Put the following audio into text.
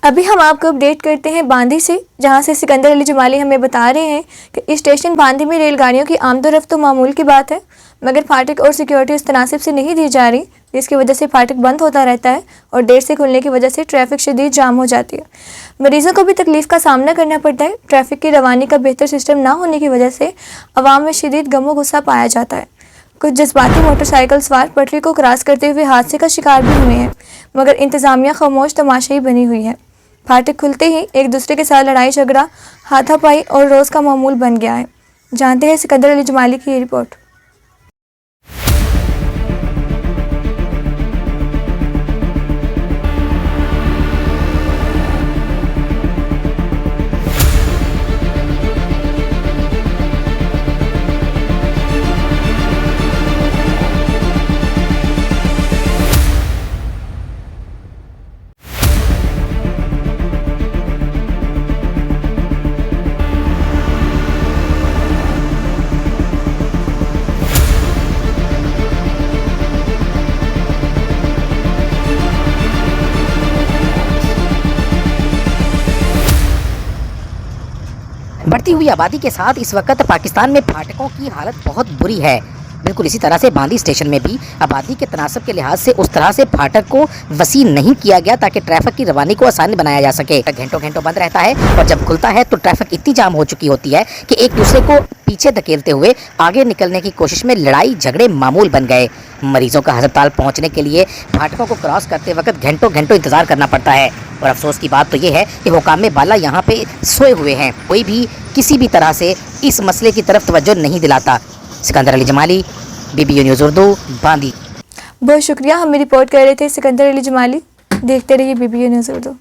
अभी हम आपको अपडेट करते हैं बांदी से, जहां से सिकंदर अली जमाली हमें बता रहे हैं कि इस स्टेशन बांदी में रेलगाड़ियों की आमदोरफ्त तो मामूल की बात है, मगर फाटक और सिक्योरिटी उस तनासिब से नहीं दी जा रही, जिसकी वजह से फाटक बंद होता रहता है और देर से खुलने की वजह से ट्रैफिक शदीद जाम हो जाती है। मरीज़ों को भी तकलीफ़ का सामना करना पड़ता है। ट्रैफिक की रवानी का बेहतर सिस्टम ना होने की वजह से अवाम में शदीद गमो गुस्सा पाया जाता है। कुछ जज्बाती मोटरसाइकिल सवार पटरी को क्रॉस करते हुए हादसे का शिकार भी हुए हैं, मगर इंतज़ामिया खामोश तमाशाई बनी हुई है। फाटक खुलते ही एक दूसरे के साथ लड़ाई झगड़ा, हाथापाई और रोज़ का मामूल बन गया है। जानते हैं सिकंदर अली जमाली की ये रिपोर्ट। बढ़ती हुई आबादी के साथ इस वक्त पाकिस्तान में फाटकों की हालत बहुत बुरी है। बिल्कुल इसी तरह से बांदी स्टेशन में भी आबादी के तनासब के लिहाज से उस तरह से फाटक को वसी नहीं किया गया ताकि ट्रैफिक की रवानी को आसानी बनाया जा सके। घंटों घंटों बंद रहता है और जब खुलता है तो ट्रैफिक इतनी जाम हो चुकी होती है कि एक दूसरे को पीछे धकेलते हुए आगे निकलने की कोशिश में लड़ाई झगड़े मामूल बन गए। मरीजों का अस्पताल पहुँचने के लिए फाटकों को क्रॉस करते वक्त घंटों घंटों इंतजार करना पड़ता है। और अफसोस की बात तो ये है कि हुकाम बाला यहाँ पे सोए हुए हैं, कोई भी किसी भी तरह से इस मसले की तरफ तवज्जो नहीं दिलाता। सिकंदर अली जमाली, BBU न्यूज़ उर्दू, बांदी। बहुत शुक्रिया, हमें रिपोर्ट कर रहे थे सिकंदर अली जमाली। देखते रहिए BBU न्यूज़ उर्दू।